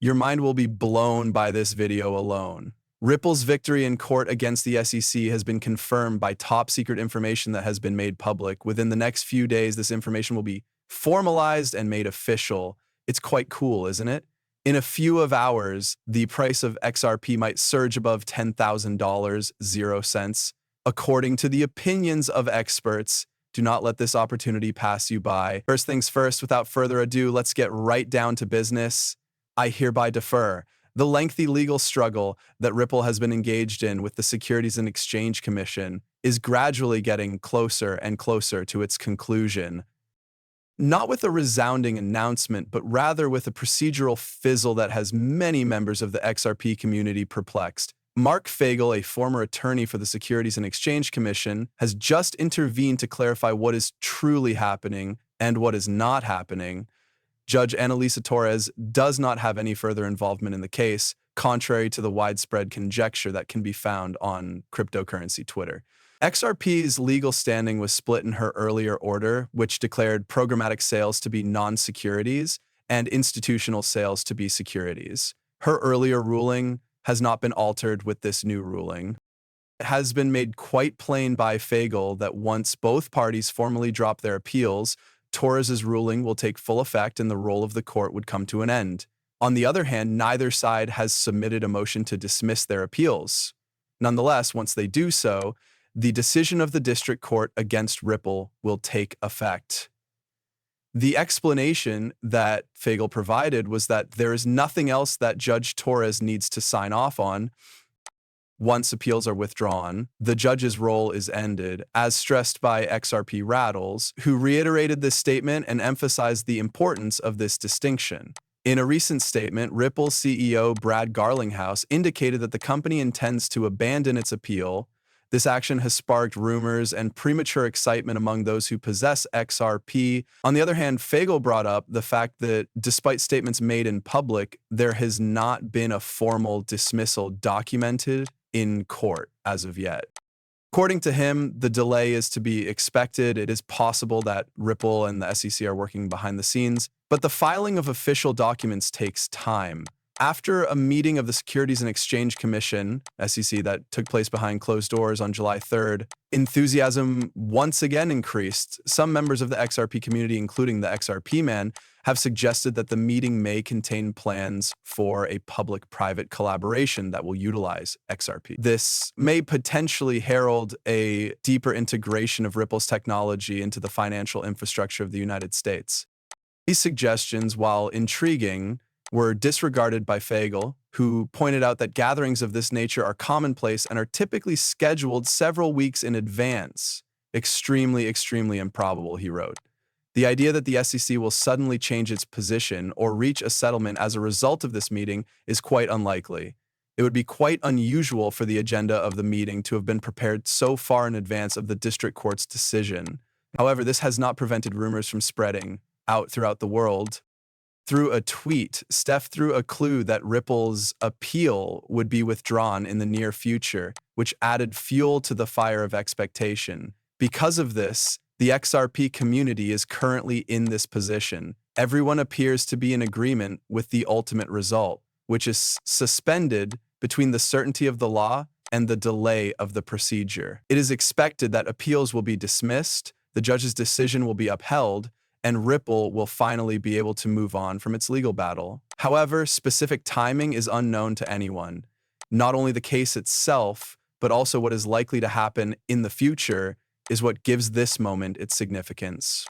Your mind will be blown by this video alone. Ripple's victory in court against the SEC has been confirmed by top-secret information that has been made public. Within the next few days, this information will be formalized and made official. It's quite cool, isn't it? In a few of hours, the price of XRP might surge above $10,000, 0 cents. According to the opinions of experts, do not let this opportunity pass you by. First things first, without further ado, let's get right down to business. I hereby defer. The lengthy legal struggle that Ripple has been engaged in with the Securities and Exchange Commission is gradually getting closer and closer to its conclusion. Not with a resounding announcement, but rather with a procedural fizzle that has many members of the XRP community perplexed. Mark Fagel, a former attorney for the Securities and Exchange Commission, has just intervened to clarify what is truly happening and what is not happening. Judge Annalisa Torres does not have any further involvement in the case, contrary to the widespread conjecture that can be found on cryptocurrency Twitter. XRP's legal standing was split in her earlier order, which declared programmatic sales to be non-securities and institutional sales to be securities. Her earlier ruling has not been altered with this new ruling. It has been made quite plain by Fagel that once both parties formally drop their appeals, Torres's ruling will take full effect and the role of the court would come to an end. On the other hand, neither side has submitted a motion to dismiss their appeals. Nonetheless, once they do so, the decision of the district court against Ripple will take effect. The explanation that Fagel provided was that there is nothing else that Judge Torres needs to sign off on. Once appeals are withdrawn, the judge's role is ended, as stressed by XRP Rattles, who reiterated this statement and emphasized the importance of this distinction. In a recent statement, Ripple's CEO Brad Garlinghouse indicated that the company intends to abandon its appeal. This action has sparked rumors and premature excitement among those who possess XRP. On the other hand, Fagel brought up the fact that despite statements made in public, there has not been a formal dismissal documented in court as of yet. According to him, the delay is to be expected. It is possible that Ripple and the SEC are working behind the scenes, but the filing of official documents takes time. After a meeting of the Securities and Exchange Commission, SEC, that took place behind closed doors on July 3rd, enthusiasm once again increased. Some members of the XRP community, including the XRP man, have suggested that the meeting may contain plans for a public-private collaboration that will utilize XRP. This may potentially herald a deeper integration of Ripple's technology into the financial infrastructure of the United States. These suggestions, while intriguing, were disregarded by Fagel, who pointed out that gatherings of this nature are commonplace and are typically scheduled several weeks in advance. Extremely, extremely improbable, he wrote. The idea that the SEC will suddenly change its position or reach a settlement as a result of this meeting is quite unlikely. It would be quite unusual for the agenda of the meeting to have been prepared so far in advance of the district court's decision. However, this has not prevented rumors from spreading out throughout the world. Through a tweet, Steph threw a clue that Ripple's appeal would be withdrawn in the near future, which added fuel to the fire of expectation. Because of this, the XRP community is currently in this position. Everyone appears to be in agreement with the ultimate result, which is suspended between the certainty of the law and the delay of the procedure. It is expected that appeals will be dismissed, the judge's decision will be upheld, and Ripple will finally be able to move on from its legal battle. However, specific timing is unknown to anyone. Not only the case itself, but also what is likely to happen in the future is what gives this moment its significance.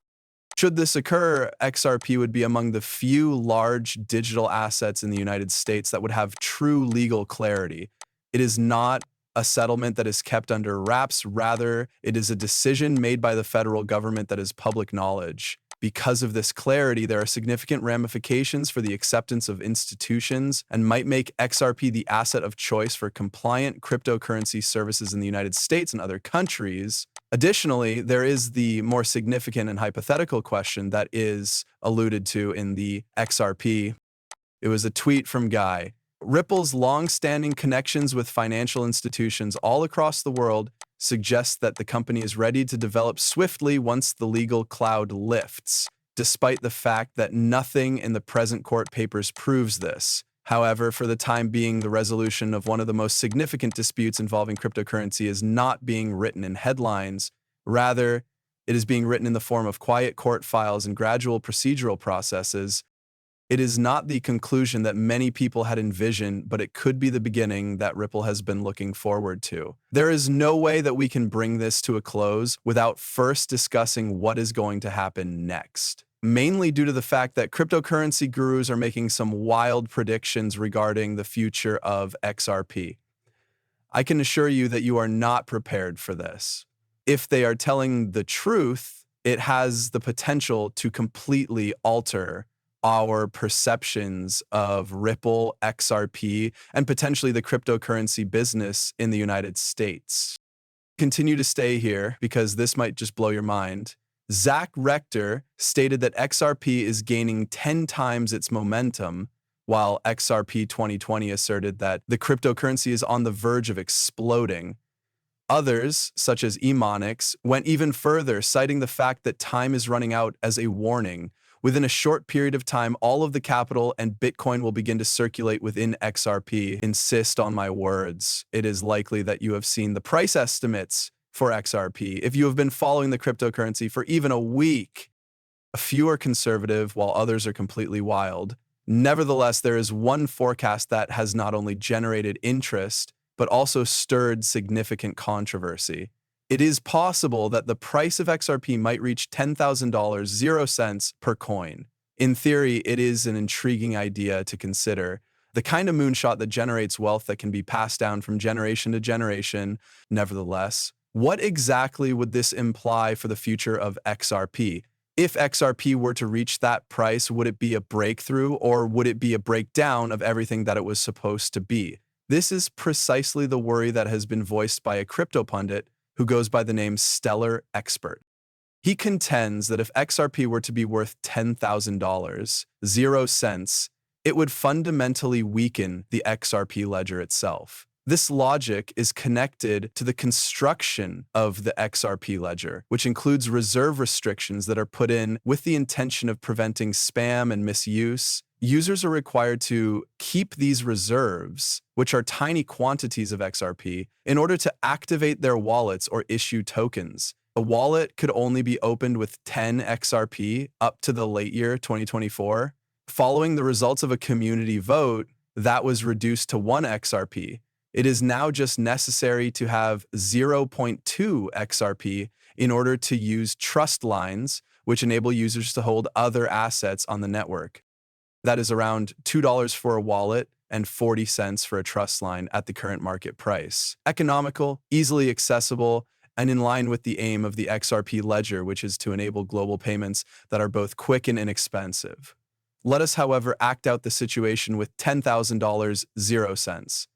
Should this occur, XRP would be among the few large digital assets in the United States that would have true legal clarity. It is not a settlement that is kept under wraps. Rather, it is a decision made by the federal government that is public knowledge. Because of this clarity, there are significant ramifications for the acceptance of institutions and might make XRP the asset of choice for compliant cryptocurrency services in the United States and other countries. Additionally, there is the more significant and hypothetical question that is alluded to in the XRP. It was a tweet from Guy. Ripple's long-standing connections with financial institutions all across the world suggests that the company is ready to develop swiftly once the legal cloud lifts, despite the fact that nothing in the present court papers proves this. However, for the time being, the resolution of one of the most significant disputes involving cryptocurrency is not being written in headlines. Rather, it is being written in the form of quiet court files and gradual procedural processes. It is not the conclusion that many people had envisioned, but it could be the beginning that Ripple has been looking forward to. There is no way that we can bring this to a close without first discussing what is going to happen next, mainly due to the fact that cryptocurrency gurus are making some wild predictions regarding the future of XRP. I can assure you that you are not prepared for this. If they are telling the truth, it has the potential to completely alter our perceptions of Ripple, XRP, and potentially the cryptocurrency business in the United States. Continue to stay here because this might just blow your mind. Zach Rector stated that XRP is gaining 10 times its momentum, while XRP 2020 asserted that the cryptocurrency is on the verge of exploding. Others, such as Emonix, went even further, citing the fact that time is running out as a warning. Within a short period of time, all of the capital and Bitcoin will begin to circulate within XRP. Insist on my words. It is likely that you have seen the price estimates for XRP. If you have been following the cryptocurrency for even a week, a few are conservative while others are completely wild. Nevertheless, there is one forecast that has not only generated interest, but also stirred significant controversy. It is possible that the price of XRP might reach $10,000 0 cents per coin. In theory, it is an intriguing idea to consider, the kind of moonshot that generates wealth that can be passed down from generation to generation. Nevertheless, what exactly would this imply for the future of XRP? If XRP were to reach that price, would it be a breakthrough or would it be a breakdown of everything that it was supposed to be? This is precisely the worry that has been voiced by a crypto pundit who goes by the name Stellar Expert. He contends that if XRP were to be worth $10,000, 0 cents, it would fundamentally weaken the XRP ledger itself. This logic is connected to the construction of the XRP ledger, which includes reserve restrictions that are put in with the intention of preventing spam and misuse. Users are required to keep these reserves, which are tiny quantities of XRP, in order to activate their wallets or issue tokens. A wallet could only be opened with 10 XRP up to the late year 2024. Following the results of a community vote, that was reduced to 1 XRP. It is now just necessary to have 0.2 XRP in order to use trust lines, which enable users to hold other assets on the network. That is around $2 for a wallet and 40 cents for a trust line at the current market price. Economical, easily accessible, and in line with the aim of the XRP ledger, which is to enable global payments that are both quick and inexpensive. Let us, however, act out the situation with $10,000 0 cents.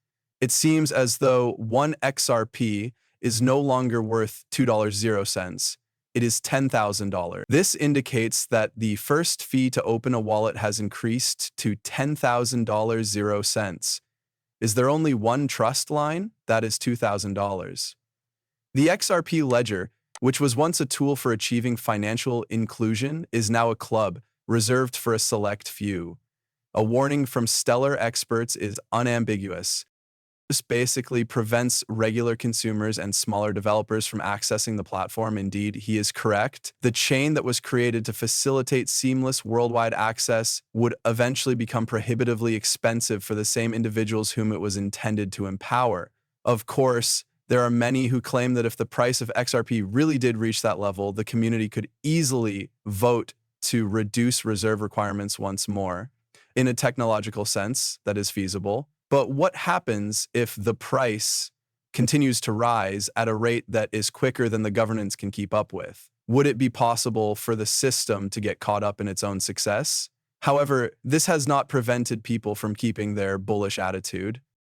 It seems as though 1 XRP is no longer worth $2 0 cents. It is $10,000. This indicates that the first fee to open a wallet has increased to $10,000 0 cents. Is there only one trust line? That is $2,000. The XRP ledger, which was once a tool for achieving financial inclusion, is now a club reserved for a select few. A warning from Stellar Experts is unambiguous. This basically prevents regular consumers and smaller developers from accessing the platform. Indeed, he is correct. The chain that was created to facilitate seamless worldwide access would eventually become prohibitively expensive for the same individuals whom it was intended to empower. Of course, there are many who claim that if the price of XRP really did reach that level, the community could easily vote to reduce reserve requirements once more. In a technological sense, that is feasible. But what happens if the price continues to rise at a rate that is quicker than the governance can keep up with? Would it be possible for the system to get caught up in its own success? However, this has not prevented people from keeping their bullish attitude.